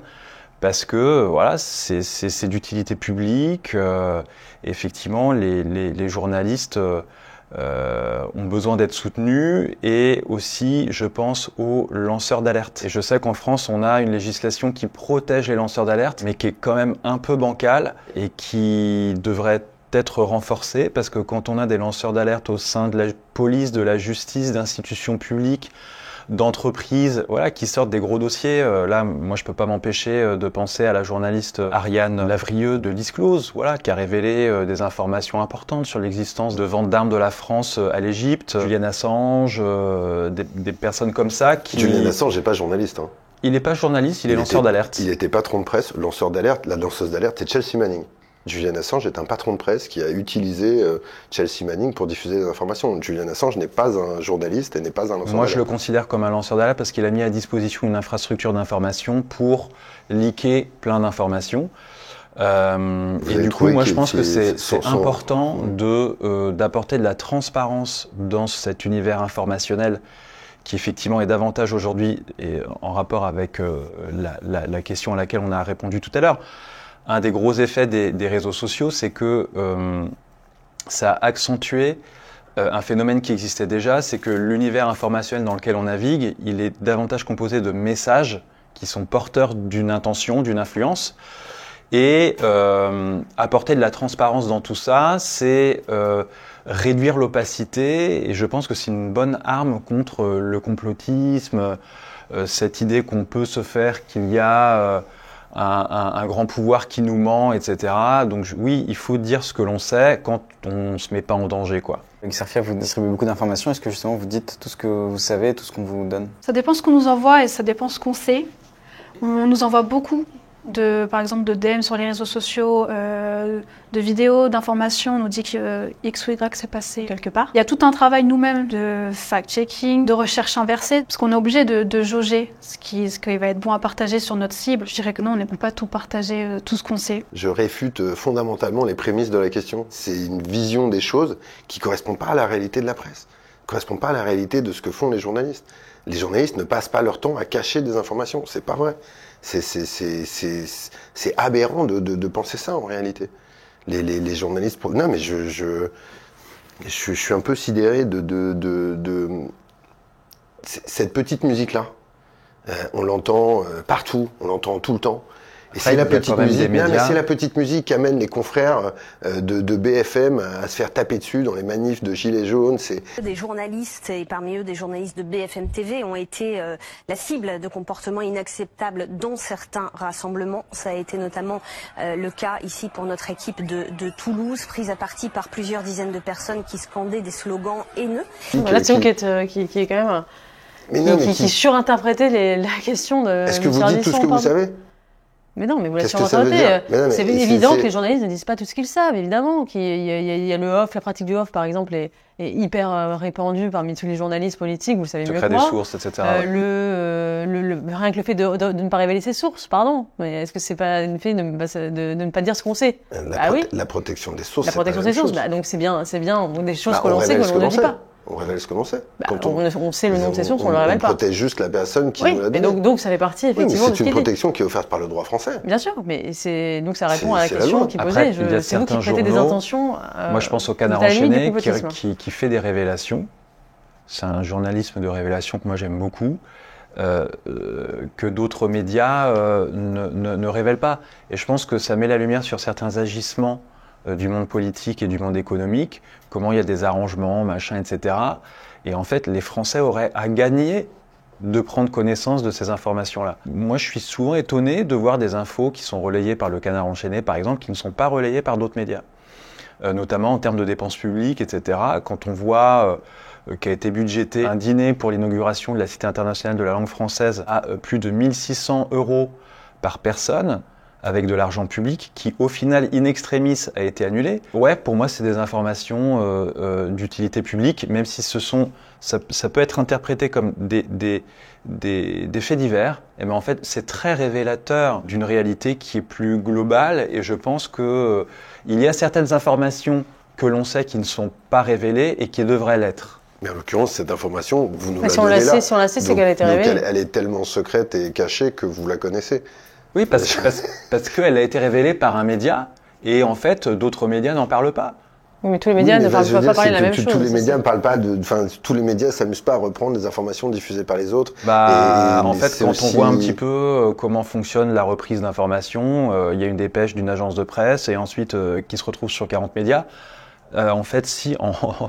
S4: parce que voilà c'est d'utilité publique. Effectivement, les journalistes ont besoin d'être soutenus et aussi, je pense, aux lanceurs d'alerte. Et je sais qu'en France, on a une législation qui protège les lanceurs d'alerte, mais qui est quand même un peu bancale et qui devrait être renforcée parce que quand on a des lanceurs d'alerte au sein de la police, de la justice, d'institutions publiques, d'entreprises, voilà, qui sortent des gros dossiers. Là, moi, je peux pas m'empêcher de penser à la journaliste Ariane Lavrieux de Disclose, voilà, qui a révélé des informations importantes sur l'existence de ventes d'armes de la France à l'Égypte. Julian Assange, des personnes comme ça qui...
S2: Julian Assange n'est pas journaliste. Hein.
S4: Il n'est pas journaliste, il est lanceur d'alerte.
S2: Il était patron de presse, lanceur d'alerte. La lanceuse d'alerte, c'est Chelsea Manning. Julian Assange est un patron de presse qui a utilisé Chelsea Manning pour diffuser des informations. Julian Assange n'est pas un journaliste et n'est pas un lanceur d'alerte.
S4: Moi, je le considère comme un lanceur d'alerte parce qu'il a mis à disposition une infrastructure d'information pour leaker plein d'informations. Et du coup, moi, je pense que c'est important d'apporter de la transparence dans cet univers informationnel qui effectivement est davantage aujourd'hui et en rapport avec la question à laquelle on a répondu tout à l'heure. Un des gros effets des réseaux sociaux, c'est que ça a accentué un phénomène qui existait déjà, c'est que l'univers informationnel dans lequel on navigue, il est davantage composé de messages qui sont porteurs d'une intention, d'une influence. Et apporter de la transparence dans tout ça, c'est réduire l'opacité. Et je pense que c'est une bonne arme contre le complotisme, cette idée qu'on peut se faire qu'il y a... un grand pouvoir qui nous ment, etc. Donc oui, il faut dire ce que l'on sait quand on se met pas en danger, quoi.
S1: Avec Serfia, vous distribuez beaucoup d'informations. Est-ce que justement vous dites tout ce que vous savez, tout ce qu'on vous donne?
S5: Ça dépend ce qu'on nous envoie et ça dépend ce qu'on sait. On nous envoie beaucoup par exemple de DM sur les réseaux sociaux, de vidéos, d'informations. On nous dit que X ou Y s'est passé quelque part. Il y a tout un travail nous-mêmes de fact-checking, de recherche inversée, parce qu'on est obligé de jauger ce qui va être bon à partager sur notre cible. Je dirais que non, on ne peut pas tout partager, tout ce qu'on sait.
S2: Je réfute fondamentalement les prémices de la question. C'est une vision des choses qui ne correspond pas à la réalité de la presse, ne correspond pas à la réalité de ce que font les journalistes. Les journalistes ne passent pas leur temps à cacher des informations. C'est pas vrai. C'est aberrant de penser ça en réalité. Les journalistes... Non, mais je suis un peu sidéré de cette petite musique-là. On l'entend partout, on l'entend tout le temps. Et c'est la petite musique. Non, mais c'est la petite musique qui amène les confrères de BFM à se faire taper dessus dans les manifs de Gilets jaunes.
S7: Des journalistes, et parmi eux des journalistes de BFM TV, ont été la cible de comportements inacceptables dans certains rassemblements. Ça a été notamment le cas ici pour notre équipe de Toulouse, prise à partie par plusieurs dizaines de personnes qui scandaient des slogans haineux.
S3: Là-dessus qui est quand même... qui surinterprétait la question de...
S2: Est-ce que vous dites tout ce que vous savez ?
S3: Mais non, mais vous l'avez surinterprété. C'est évident que les journalistes ne disent pas tout ce qu'ils savent, évidemment. Il y a le off, la pratique du off, par exemple, est hyper répandue parmi tous les journalistes politiques, vous le savez mieux que moi.
S4: Secret des sources, etc.
S3: Rien que le fait de ne pas révéler ses sources, pardon. Mais est-ce que c'est pas le fait de ne pas dire ce qu'on sait?
S2: La protection des sources.
S3: La protection des sources, donc c'est bien des choses que l'on sait que l'on ne dit pas.
S2: On révèle ce que l'on sait.
S3: On sait le nom de ces sources, on le révèle pas.
S2: On protège juste la personne qui nous l'a donné.
S3: Et donc ça fait partie effectivement de ce
S2: c'est une protection qui est offerte par le droit français.
S3: Bien sûr, mais donc ça répond à la question qui posait. C'est vous qui prêtez des intentions.
S4: Moi je pense au Canard enchaîné qui fait des révélations. C'est un journalisme de révélation que moi j'aime beaucoup. Que d'autres médias ne révèlent pas. Et je pense que ça met la lumière sur certains agissements du monde politique et du monde économique, comment il y a des arrangements, machin, etc. Et en fait, les Français auraient à gagner de prendre connaissance de ces informations-là. Moi, je suis souvent étonné de voir des infos qui sont relayées par le Canard enchaîné, par exemple, qui ne sont pas relayées par d'autres médias. Notamment en termes de dépenses publiques, etc. Quand on voit qu'a été budgété un dîner pour l'inauguration de la Cité internationale de la langue française à plus de 1 600 € par personne, avec de l'argent public, qui au final, in extremis, a été annulé. Ouais, pour moi, c'est des informations d'utilité publique, même si ça peut être interprété comme des faits divers, et bien en fait, c'est très révélateur d'une réalité qui est plus globale, et je pense que il y a certaines informations que l'on sait qui ne sont pas révélées et qui devraient l'être.
S2: Mais en l'occurrence, cette information, vous nous la
S3: donnez là. Si on la sait, c'est qu'elle a été révélée.
S2: Elle est tellement secrète et cachée que vous la connaissez.
S4: Oui, parce qu'elle a été révélée par un média, et en fait, d'autres médias n'en parlent pas.
S3: Oui, mais tous les médias ne peuvent pas parler de la même chose.
S2: Tous les médias ne parlent pas tous les médias s'amusent pas à reprendre des informations diffusées par les autres.
S4: En fait, quand on voit un petit peu comment fonctionne la reprise d'informations, il y a une dépêche d'une agence de presse, et ensuite qui se retrouve sur 40 médias. En fait,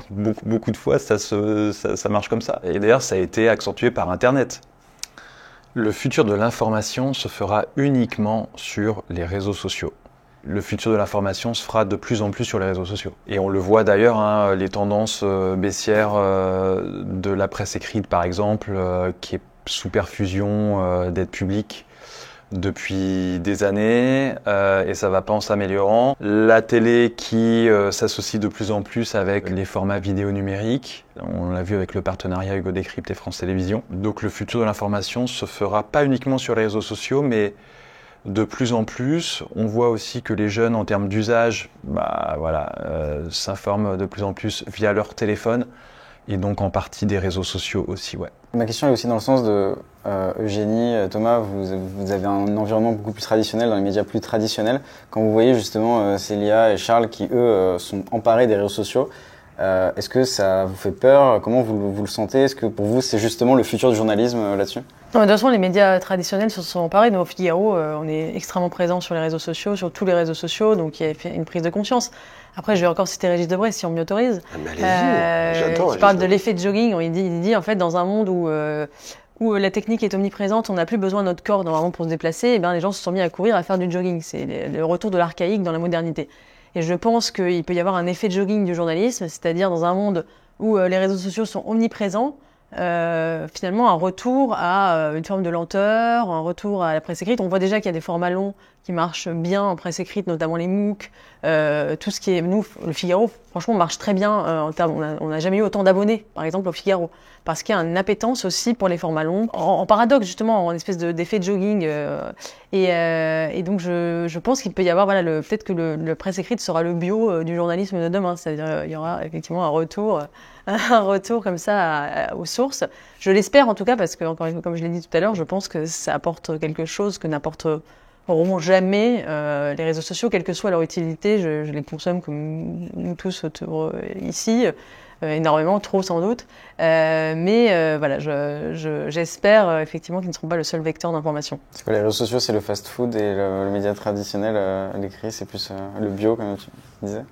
S4: beaucoup de fois, ça marche comme ça. Et d'ailleurs, ça a été accentué par Internet. Le futur de l'information se fera uniquement sur les réseaux sociaux. Le futur de l'information se fera de plus en plus sur les réseaux sociaux. Et on le voit d'ailleurs, les tendances baissières de la presse écrite, par exemple, qui est sous perfusion d'aide publique depuis des années, et ça va pas en s'améliorant. La télé qui s'associe de plus en plus avec les formats vidéo numériques. On l'a vu avec le partenariat Hugo Décrypte et France Télévisions. Donc le futur de l'information se fera pas uniquement sur les réseaux sociaux, mais de plus en plus. On voit aussi que les jeunes, en termes d'usage, s'informent de plus en plus via leur téléphone, et donc en partie des réseaux sociaux aussi, ouais.
S1: Ma question est aussi dans le sens de Eugénie, Thomas, vous avez un environnement beaucoup plus traditionnel, dans les médias plus traditionnels. Quand vous voyez justement Célia et Charles qui, eux, sont emparés des réseaux sociaux, est-ce que ça vous fait peur? Comment vous le sentez? Est-ce que pour vous, c'est justement le futur du journalisme là-dessus?
S3: Non, de toute façon, les médias traditionnels se sont emparés. Nous, au Figaro, on est extrêmement présents sur les réseaux sociaux, sur tous les réseaux sociaux, donc il y a une prise de conscience. Après, je vais encore citer Régis Debray, si on m'y autorise.
S2: J'adore.
S3: Qui parle de l'effet de jogging. Il dit, en fait, dans un monde où la technique est omniprésente, on n'a plus besoin de notre corps normalement pour se déplacer, et bien les gens se sont mis à courir, à faire du jogging. C'est le retour de l'archaïque dans la modernité. Et je pense qu'il peut y avoir un effet de jogging du journalisme, c'est-à-dire dans un monde où les réseaux sociaux sont omniprésents, finalement un retour à une forme de lenteur, un retour à la presse écrite. On voit déjà qu'il y a des formats longs qui marchent bien en presse écrite, notamment les MOOC, tout ce qui est, nous, le Figaro, franchement, marche très bien en termes, on n'a jamais eu autant d'abonnés, par exemple, au Figaro, parce qu'il y a une appétence aussi pour les formats longs, en paradoxe, justement, en espèce d'effet de jogging, et donc je pense qu'il peut y avoir, peut-être que le presse écrite sera le bio du journalisme de demain, c'est-à-dire il y aura effectivement un retour un retour comme ça aux sources. Je l'espère en tout cas parce que, encore une fois, comme je l'ai dit tout à l'heure, je pense que ça apporte quelque chose que n'apporteront jamais les réseaux sociaux, quelle que soit leur utilité. Je les consomme comme nous tous autour ici, énormément, trop sans doute. Mais voilà, j'espère effectivement qu'ils ne seront pas le seul vecteur d'information.
S1: Parce que les réseaux sociaux, c'est le fast-food et le média traditionnel, l'écrit, c'est plus le bio, comme tu disais.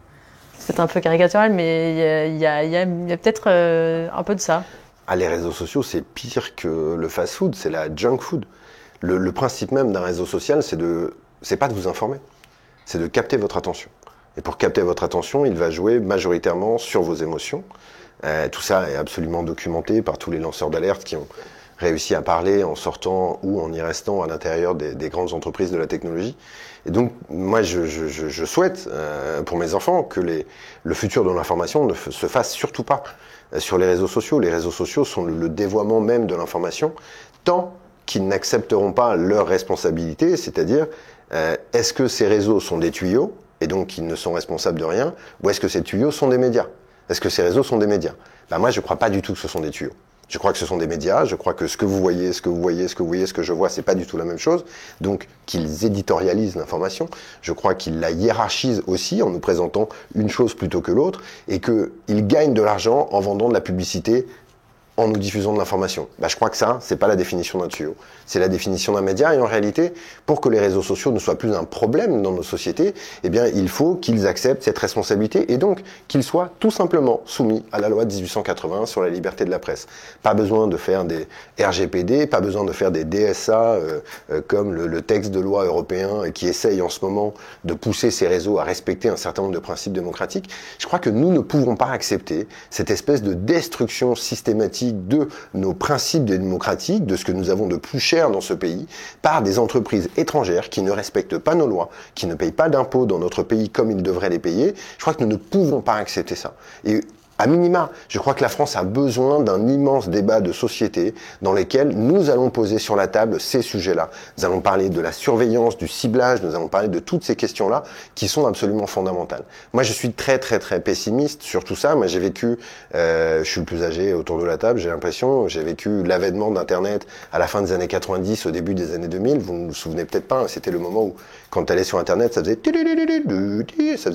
S3: C'est un peu caricatural, mais il y a peut-être un peu de ça.
S2: Ah, les réseaux sociaux, c'est pire que le fast-food, c'est la junk food. Le principe même d'un réseau social, c'est pas de vous informer, c'est de capter votre attention. Et pour capter votre attention, il va jouer majoritairement sur vos émotions. Tout ça est absolument documenté par tous les lanceurs d'alerte qui ont réussi à parler en sortant ou en y restant à l'intérieur des grandes entreprises de la technologie. Et donc, moi, je souhaite pour mes enfants que le futur de l'information ne se fasse surtout pas sur les réseaux sociaux. Les réseaux sociaux sont le dévoiement même de l'information, tant qu'ils n'accepteront pas leur responsabilité, c'est-à-dire est-ce que ces réseaux sont des tuyaux et donc ils ne sont responsables de rien, ou est-ce que ces tuyaux sont des médias? Est-ce que ces réseaux sont des médias? Moi, je ne crois pas du tout que ce sont des tuyaux. Je crois que ce sont des médias, je crois que ce que vous voyez, ce que je vois, c'est pas du tout la même chose. Donc, qu'ils éditorialisent l'information, je crois qu'ils la hiérarchisent aussi en nous présentant une chose plutôt que l'autre, et qu'ils gagnent de l'argent en vendant de la publicité en nous diffusant de l'information. Je crois que ça, c'est pas la définition d'un tuyau. C'est la définition d'un média. Et en réalité, pour que les réseaux sociaux ne soient plus un problème dans nos sociétés, il faut qu'ils acceptent cette responsabilité et donc qu'ils soient tout simplement soumis à la loi de 1880 sur la liberté de la presse. Pas besoin de faire des RGPD, pas besoin de faire des DSA comme le texte de loi européen qui essaye en ce moment de pousser ces réseaux à respecter un certain nombre de principes démocratiques. Je crois que nous ne pouvons pas accepter cette espèce de destruction systématique de nos principes démocratiques, de ce que nous avons de plus cher dans ce pays, par des entreprises étrangères qui ne respectent pas nos lois, qui ne payent pas d'impôts dans notre pays comme ils devraient les payer. Je crois que nous ne pouvons pas accepter ça. Et à minima, je crois que la France a besoin d'un immense débat de société dans lequel nous allons poser sur la table ces sujets-là. Nous allons parler de la surveillance, du ciblage, nous allons parler de toutes ces questions-là qui sont absolument fondamentales. Moi, je suis très très très pessimiste sur tout ça. Moi, j'ai vécu, je suis le plus âgé autour de la table, j'ai l'impression, j'ai vécu l'avènement d'Internet à la fin des années 90, au début des années 2000. Vous ne vous souvenez peut-être pas, c'était le moment où, quand tu allais sur Internet, ça faisait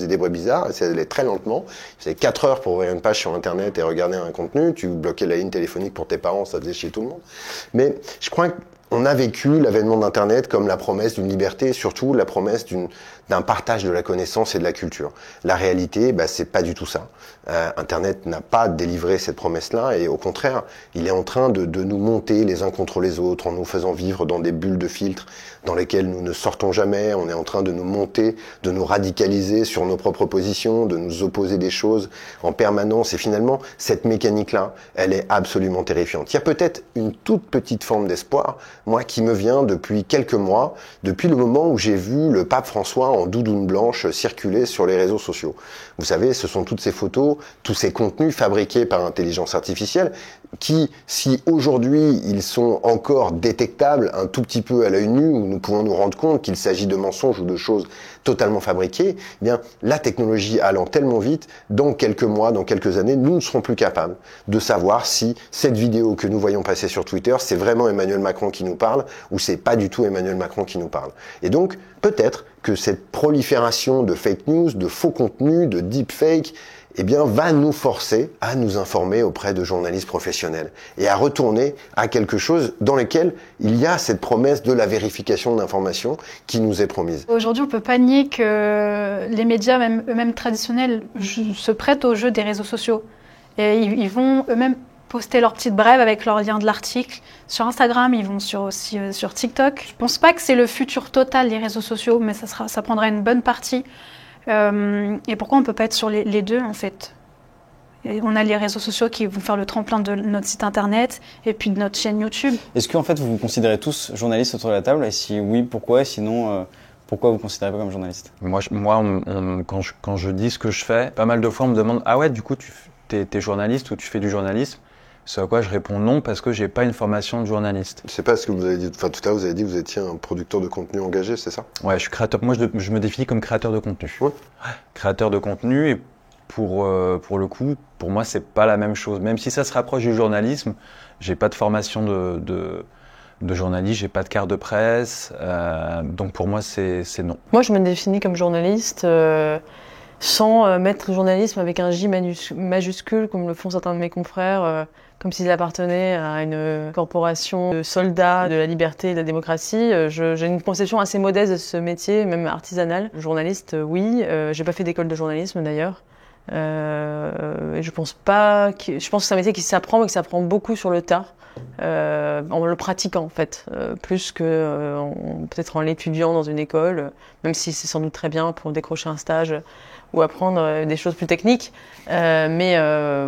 S2: des bruits bizarres, et ça allait très lentement. Ça faisait 4 heures pour ouvrir une page sur Internet et regarder un contenu, tu bloquais la ligne téléphonique pour tes parents, ça faisait chier tout le monde. Mais je crois qu'on a vécu l'avènement d'Internet comme la promesse d'une liberté et surtout la promesse d'un partage de la connaissance et de la culture. La réalité, c'est pas du tout ça. Internet n'a pas délivré cette promesse-là et au contraire, il est en train de nous monter les uns contre les autres en nous faisant vivre dans des bulles de filtres dans lesquelles nous ne sortons jamais. On est en train de nous monter, de nous radicaliser sur nos propres positions, de nous opposer des choses en permanence. Et finalement, cette mécanique-là, elle est absolument terrifiante. Il y a peut-être une toute petite forme d'espoir, moi, qui me vient depuis quelques mois, depuis le moment où j'ai vu le pape François en doudoune blanche circuler sur les réseaux sociaux. Vous savez, ce sont toutes ces photos, tous ces contenus fabriqués par intelligence artificielle qui, si aujourd'hui ils sont encore détectables un tout petit peu à l'œil nu, où nous pouvons nous rendre compte qu'il s'agit de mensonges ou de choses totalement fabriquées, eh bien, la technologie allant tellement vite, dans quelques mois, dans quelques années, nous ne serons plus capables de savoir si cette vidéo que nous voyons passer sur Twitter, c'est vraiment Emmanuel Macron qui nous parle ou c'est pas du tout Emmanuel Macron qui nous parle. Et donc, peut-être que cette prolifération de fake news, de faux contenus, de deepfake, va nous forcer à nous informer auprès de journalistes professionnels et à retourner à quelque chose dans lequel il y a cette promesse de la vérification d'informations qui nous est promise.
S5: Aujourd'hui, on peut pas nier que les médias, même eux-mêmes traditionnels, se prêtent au jeu des réseaux sociaux. Et ils vont eux-mêmes poster leur petite brève avec leur lien de l'article. Sur Instagram, ils vont aussi sur TikTok. Je pense pas que c'est le futur total des réseaux sociaux, mais ça prendra une bonne partie. Et pourquoi on ne peut pas être sur les deux en fait? Et on a les réseaux sociaux qui vont faire le tremplin de notre site internet et puis de notre chaîne YouTube.
S1: Est-ce qu'en fait vous vous considérez tous journalistes autour de la table? Et si oui, pourquoi? Et sinon, pourquoi vous ne considérez pas comme journaliste?
S4: Moi quand je dis ce que je fais, pas mal de fois on me demande « Ah ouais, du coup, t'es journaliste ou tu fais du journalisme ?» Ce à quoi je réponds non parce que j'ai pas une formation de journaliste.
S2: C'est pas ce que vous avez dit. Enfin, tout à l'heure, vous avez dit que vous étiez un producteur de contenu engagé, c'est ça?
S4: Ouais, je suis créateur. Moi, je me définis comme créateur de contenu.
S2: Ouais.
S4: Créateur de contenu et pour le coup, pour moi, c'est pas la même chose. Même si ça se rapproche du journalisme, j'ai pas de formation de journaliste, j'ai pas de carte de presse, donc pour moi, c'est non.
S3: Moi, je me définis comme journaliste sans mettre journalisme avec un J majuscule, comme le font certains de mes confrères, comme s'il appartenait à une corporation de soldats de la liberté et de la démocratie. J'ai une conception assez modeste de ce métier, même artisanal. Journaliste, oui. J'ai pas fait d'école de journalisme d'ailleurs. Et je pense que c'est un métier qui s'apprend, mais qui s'apprend beaucoup sur le tas, en le pratiquant en fait, plus que peut-être en l'étudiant dans une école, même si c'est sans doute très bien pour décrocher un stage ou apprendre des choses plus techniques. Mais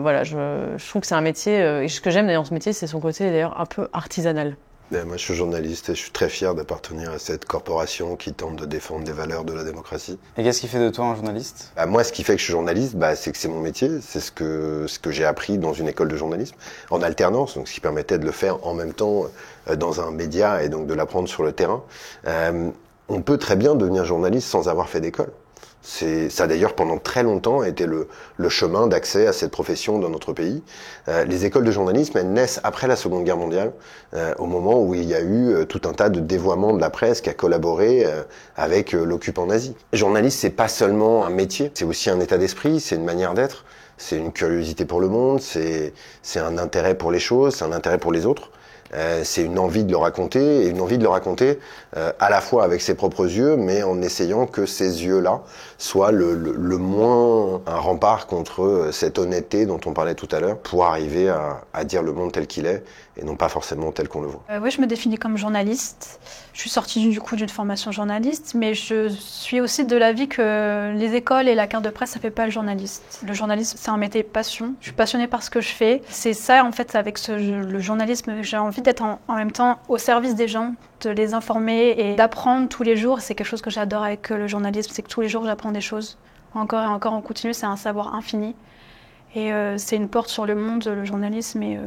S3: voilà, je trouve que c'est un métier, et ce que j'aime d'ailleurs dans ce métier, c'est son côté d'ailleurs un peu artisanal.
S2: Moi, je suis journaliste et je suis très fier d'appartenir à cette corporation qui tente de défendre des valeurs de la démocratie.
S1: Et qu'est-ce qui fait de toi un journaliste?
S2: Moi, ce qui fait que je suis journaliste, c'est que c'est mon métier, c'est ce que j'ai appris dans une école de journalisme, en alternance, donc ce qui permettait de le faire en même temps dans un média et donc de l'apprendre sur le terrain. On peut très bien devenir journaliste sans avoir fait d'école. Ça d'ailleurs pendant très longtemps a été le chemin d'accès à cette profession dans notre pays. Les écoles de journalisme, elles naissent après la Seconde Guerre mondiale, au moment où il y a eu tout un tas de dévoiements de la presse qui a collaboré avec l'occupant nazi. Journaliste, c'est pas seulement un métier, c'est aussi un état d'esprit, c'est une manière d'être, c'est une curiosité pour le monde, c'est un intérêt pour les choses, c'est un intérêt pour les autres. C'est une envie de le raconter, et une envie de le raconter à la fois avec ses propres yeux, mais en essayant que ces yeux-là soient le moins un rempart contre cette honnêteté dont on parlait tout à l'heure, pour arriver à dire le monde tel qu'il est, et non pas forcément tel qu'on le voit.
S5: Oui, je me définis comme journaliste. Je suis sortie du coup d'une formation journaliste, mais je suis aussi de l'avis que les écoles et la carte de presse, ça fait pas le journaliste. Le journalisme, c'est un métier passion. Je suis passionnée par ce que je fais. C'est ça, en fait, avec le journalisme, j'ai envie d'être en même temps au service des gens, de les informer et d'apprendre tous les jours. C'est quelque chose que j'adore avec le journalisme, c'est que tous les jours, j'apprends des choses. Encore et encore, en continu, c'est un savoir infini. Et c'est une porte sur le monde, le journalisme, et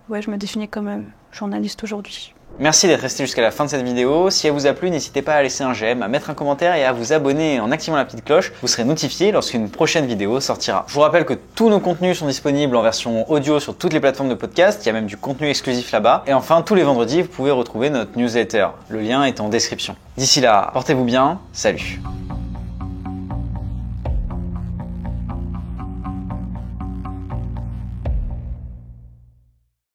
S5: ouais, je me définis comme journaliste aujourd'hui.
S1: Merci d'être resté jusqu'à la fin de cette vidéo. Si elle vous a plu, n'hésitez pas à laisser un j'aime, à mettre un commentaire et à vous abonner en activant la petite cloche. Vous serez notifié lorsqu'une prochaine vidéo sortira. Je vous rappelle que tous nos contenus sont disponibles en version audio sur toutes les plateformes de podcast. Il y a même du contenu exclusif là-bas. Et enfin, tous les vendredis, vous pouvez retrouver notre newsletter. Le lien est en description. D'ici là, portez-vous bien. Salut.